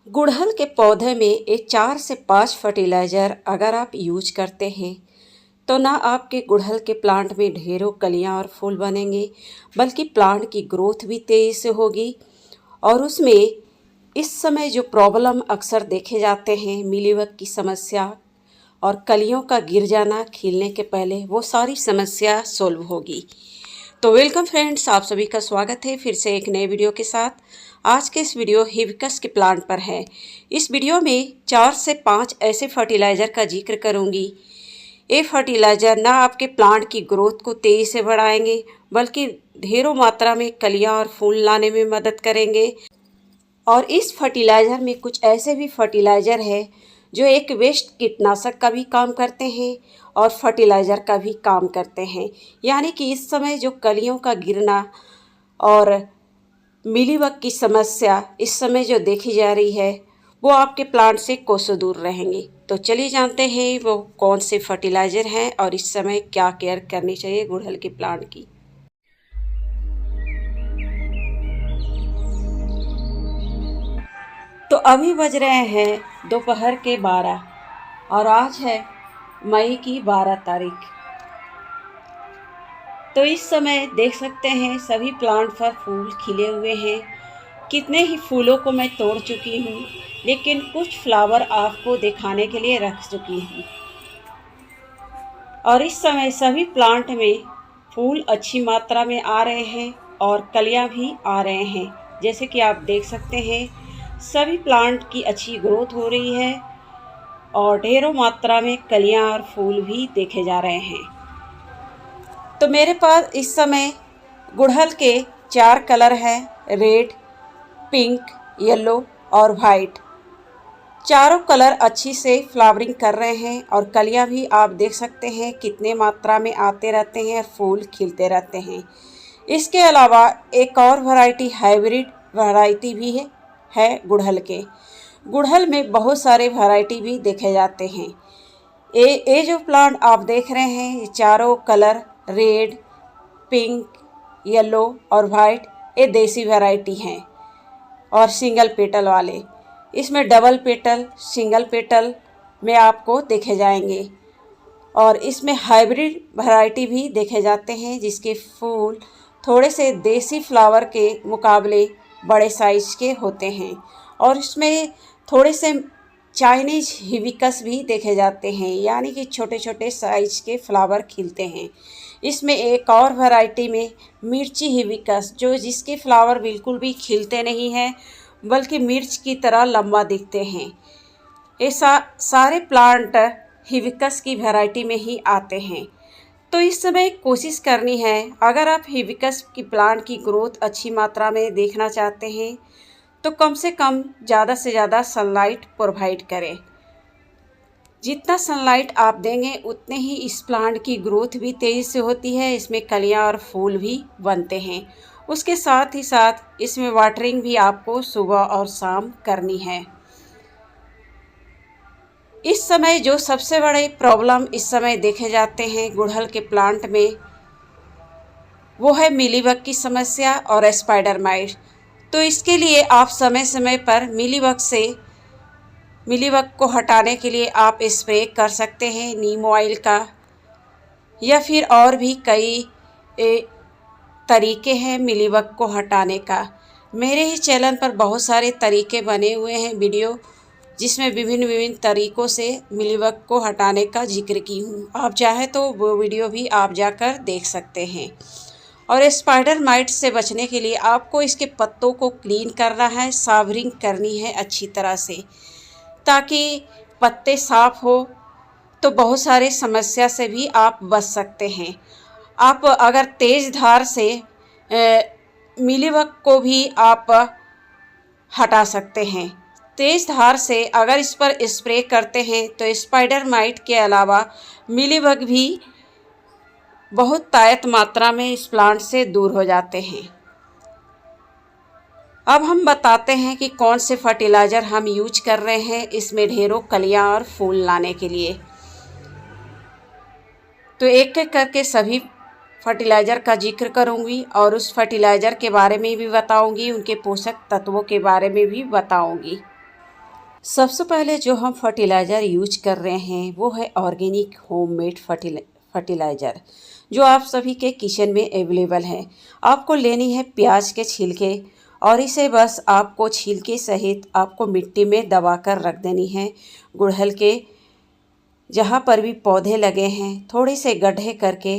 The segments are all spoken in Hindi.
गुड़हल के पौधे में ये 4 से 5 फर्टिलाइज़र अगर आप यूज करते हैं तो ना आपके गुड़हल के प्लांट में ढेरों कलियां और फूल बनेंगे, बल्कि प्लांट की ग्रोथ भी तेज़ी से होगी। और उसमें इस समय जो प्रॉब्लम अक्सर देखे जाते हैं, मिलीबग की समस्या और कलियों का गिर जाना खिलने के पहले, वो सारी समस्या सॉल्व होगी। तो वेलकम फ्रेंड्स, आप सभी का स्वागत है फिर से एक नए वीडियो के साथ। आज के इस वीडियो हिबिस्कस के प्लांट पर है। इस वीडियो में 4 से 5 ऐसे फर्टिलाइज़र का जिक्र करूंगी। ये फर्टिलाइज़र ना आपके प्लांट की ग्रोथ को तेज़ी से बढ़ाएंगे, बल्कि ढेरों मात्रा में कलियां और फूल लाने में मदद करेंगे। और इस फर्टिलाइज़र में कुछ ऐसे भी फर्टिलाइज़र है जो एक वेस्ट कीटनाशक का भी काम करते हैं और फर्टिलाइज़र का भी काम करते हैं। यानी कि इस समय जो कलियों का गिरना और मिलीबग की समस्या इस समय जो देखी जा रही है, वो आपके प्लांट से कोसों दूर रहेंगी। तो चलिए जानते हैं वो कौन से फर्टिलाइज़र हैं और इस समय क्या केयर करनी चाहिए गुड़हल के प्लांट की। तो अभी बज रहे हैं दोपहर के 12 और आज है मई की 12 तारीख। तो इस समय देख सकते हैं सभी प्लांट पर फूल खिले हुए हैं। कितने ही फूलों को मैं तोड़ चुकी हूँ, लेकिन कुछ फ्लावर आपको दिखाने के लिए रख चुकी हूँ। और इस समय सभी प्लांट में फूल अच्छी मात्रा में आ रहे हैं और कलियाँ भी आ रहे हैं। जैसे कि आप देख सकते हैं सभी प्लांट की अच्छी ग्रोथ हो रही है और ढेरों मात्रा में कलियाँ और फूल भी देखे जा रहे हैं। तो मेरे पास इस समय गुड़हल के 4 कलर हैं, रेड, पिंक, येलो और वाइट। चारों कलर अच्छी से फ्लावरिंग कर रहे हैं और कलियां भी आप देख सकते हैं कितने मात्रा में आते रहते हैं और फूल खिलते रहते हैं। इसके अलावा एक और वैरायटी हाइब्रिड वैरायटी भी है गुड़हल के। गुड़हल में बहुत सारे वैरायटी भी देखे जाते हैं। ये जो प्लांट आप देख रहे हैं, ये चारों कलर रेड, पिंक, येलो और वाइट, ये देसी वैरायटी हैं और सिंगल पेटल वाले। इसमें डबल पेटल, सिंगल पेटल में आपको देखे जाएंगे। और इसमें हाइब्रिड वैरायटी भी देखे जाते हैं जिसके फूल थोड़े से देसी फ्लावर के मुकाबले बड़े साइज के होते हैं। और इसमें थोड़े से चाइनीज हिबिस्कस भी देखे जाते हैं, यानी कि छोटे छोटे साइज के फ्लावर खिलते हैं। इसमें एक और वैरायटी में मिर्ची हिबिस्कस, जो जिसके फ्लावर बिल्कुल भी खिलते नहीं हैं, बल्कि मिर्च की तरह लंबा दिखते हैं। ये सारे प्लांट हिबिस्कस की वैरायटी में ही आते हैं। तो इस समय कोशिश करनी है, अगर आप हिबिस्कस की प्लांट की ग्रोथ अच्छी मात्रा में देखना चाहते हैं तो कम से कम ज़्यादा से ज़्यादा सनलाइट प्रोवाइड करें। जितना सनलाइट आप देंगे उतने ही इस प्लांट की ग्रोथ भी तेज़ी से होती है, इसमें कलियां और फूल भी बनते हैं। उसके साथ ही साथ इसमें वाटरिंग भी आपको सुबह और शाम करनी है। इस समय जो सबसे बड़े प्रॉब्लम इस समय देखे जाते हैं गुड़हल के प्लांट में, वो है मिलीबग की समस्या और स्पाइडर माइट। तो इसके लिए आप समय समय पर मिलीबग को हटाने के लिए आप स्प्रे कर सकते हैं नीम ऑयल का, या फिर और भी कई तरीके हैं मिलीबग को हटाने का। मेरे ही चैनल पर बहुत सारे तरीके बने हुए हैं वीडियो, जिसमें विभिन्न तरीक़ों से मिलीबग को हटाने का जिक्र की हूँ। आप चाहे तो वो वीडियो भी आप जाकर देख सकते हैं। और स्पाइडर माइट से बचने के लिए आपको इसके पत्तों को क्लीन करना है, सावरिंग करनी है अच्छी तरह से, ताकि पत्ते साफ हो तो बहुत सारे समस्या से भी आप बच सकते हैं। आप अगर तेज़ धार से मिलीबग को भी आप हटा सकते हैं। तेज़ धार से अगर इस पर स्प्रे करते हैं तो स्पाइडर माइट के अलावा मिलीबग भी बहुत तायत मात्रा में इस प्लांट से दूर हो जाते हैं। अब हम बताते हैं कि कौन से फर्टिलाइज़र हम यूज कर रहे हैं इसमें ढेरों कलियां और फूल लाने के लिए। तो एक एक करके सभी फर्टिलाइज़र का जिक्र करूंगी और उस फर्टिलाइज़र के बारे में भी बताऊंगी, उनके पोषक तत्वों के बारे में भी बताऊंगी। सबसे पहले जो हम फर्टिलाइज़र यूज कर रहे हैं वो है ऑर्गेनिक होममेड फर्टिलाइज़र, जो आप सभी के किचन में अवेलेबल है। आपको लेनी है प्याज के छिलके और इसे बस आपको छिलके सहित आपको मिट्टी में दबा कर रख देनी है। गुड़हल के जहाँ पर भी पौधे लगे हैं थोड़े से गड्ढे करके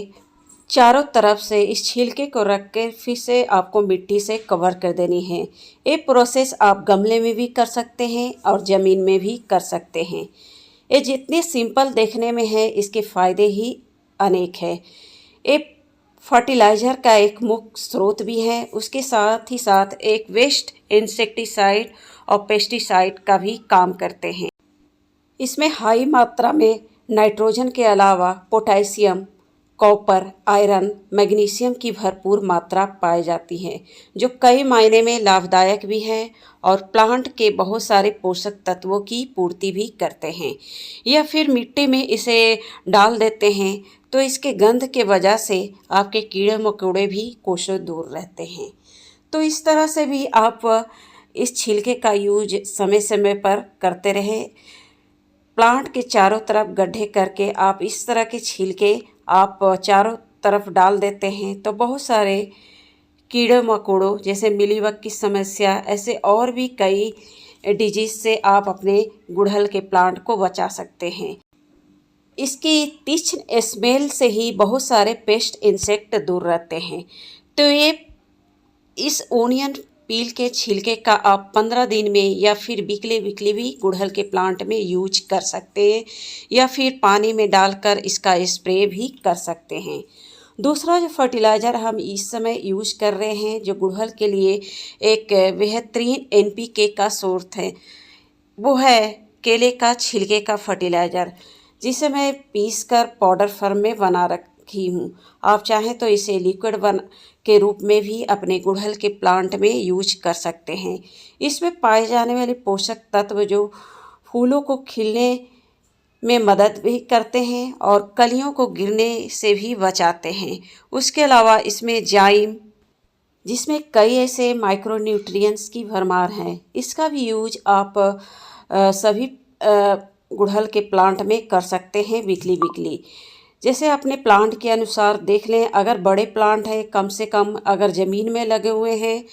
चारों तरफ से इस छिलके को रख के फिर से आपको मिट्टी से कवर कर देनी है। ये प्रोसेस आप गमले में भी कर सकते हैं और ज़मीन में भी कर सकते हैं। ये जितने सिंपल देखने में है इसके फ़ायदे ही अनेक है। ये फर्टिलाइज़र का एक मुख्य स्रोत भी है, उसके साथ ही साथ एक वेस्ट इंसेक्टिसाइड और पेस्टिसाइड का भी काम करते हैं। इसमें हाई मात्रा में नाइट्रोजन के अलावा पोटेशियम, कॉपर, आयरन, मैग्नीशियम की भरपूर मात्रा पाई जाती है, जो कई मायने में लाभदायक भी है और प्लांट के बहुत सारे पोषक तत्वों की पूर्ति भी करते हैं। या फिर मिट्टी में इसे डाल देते हैं तो इसके गंध के वजह से आपके कीड़े मकोड़े भी कोसों दूर रहते हैं। तो इस तरह से भी आप इस छिलके का यूज समय समय पर करते रहें। प्लांट के चारों तरफ गड्ढे करके आप इस तरह के छिलके आप चारों तरफ डाल देते हैं तो बहुत सारे कीड़े मकोड़ों जैसे मिलीबग की समस्या, ऐसे और भी कई डिजीज से आप अपने गुड़हल के प्लांट को बचा सकते हैं। इसकी तीक्ष्ण स्मेल से ही बहुत सारे पेस्ट इंसेक्ट दूर रहते हैं। तो ये इस ओनियन पील के छिलके का आप 15 दिन में या फिर वीकली भी गुड़हल के प्लांट में यूज कर सकते हैं या फिर पानी में डालकर इसका स्प्रे भी कर सकते हैं। दूसरा जो फर्टिलाइज़र हम इस समय यूज कर रहे हैं जो गुड़हल के लिए एक बेहतरीन NPK का सोर्स है, वो है केले का छिलके का फर्टिलाइज़र, जिसे मैं पीस कर पाउडर फॉर्म में बना रखी हूँ। आप चाहें तो इसे लिक्विड के रूप में भी अपने गुड़हल के प्लांट में यूज कर सकते हैं। इसमें पाए जाने वाले पोषक तत्व जो फूलों को खिलने में मदद भी करते हैं और कलियों को गिरने से भी बचाते हैं। उसके अलावा इसमें जाइम, जिसमें कई ऐसे माइक्रोन्यूट्रिएंट्स की भरमार है, इसका भी यूज आप सभी गुड़हल के प्लांट में कर सकते हैं वीकली। जैसे अपने प्लांट के अनुसार देख लें, अगर बड़े प्लांट हैं कम से कम अगर ज़मीन में लगे हुए हैं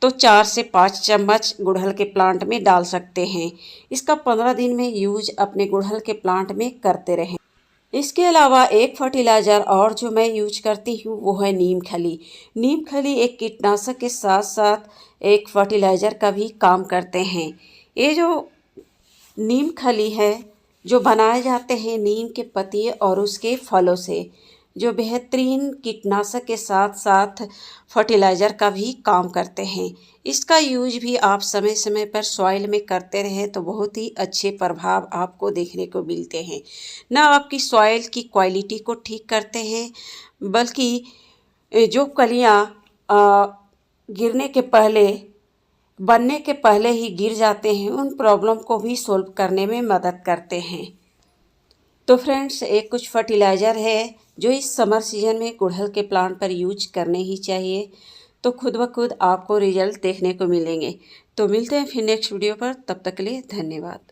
तो 4 से 5 चम्मच गुड़हल के प्लांट में डाल सकते हैं। इसका 15 दिन में यूज अपने गुड़हल के प्लांट में करते रहें। इसके अलावा एक फर्टिलाइज़र और जो मैं यूज करती हूँ वो है नीम खली। नीम खली एक कीटनाशक के साथ साथ एक फर्टिलाइज़र का भी काम करते हैं। ये जो नीम खली है जो बनाए जाते हैं नीम के पत्ते और उसके फलों से, जो बेहतरीन कीटनाशक के साथ साथ फर्टिलाइज़र का भी काम करते हैं। इसका यूज भी आप समय समय पर सॉइल में करते रहें तो बहुत ही अच्छे प्रभाव आपको देखने को मिलते हैं। ना आपकी सॉइल की क्वालिटी को ठीक करते हैं, बल्कि जो कलियाँ गिरने के पहले बनने के पहले ही गिर जाते हैं उन प्रॉब्लम को भी सॉल्व करने में मदद करते हैं। तो फ्रेंड्स, एक कुछ फर्टिलाइज़र है जो इस समर सीजन में गुड़हल के प्लांट पर यूज करने ही चाहिए, तो खुद ब खुद आपको रिजल्ट देखने को मिलेंगे। तो मिलते हैं फिर नेक्स्ट वीडियो पर, तब तक के लिए धन्यवाद।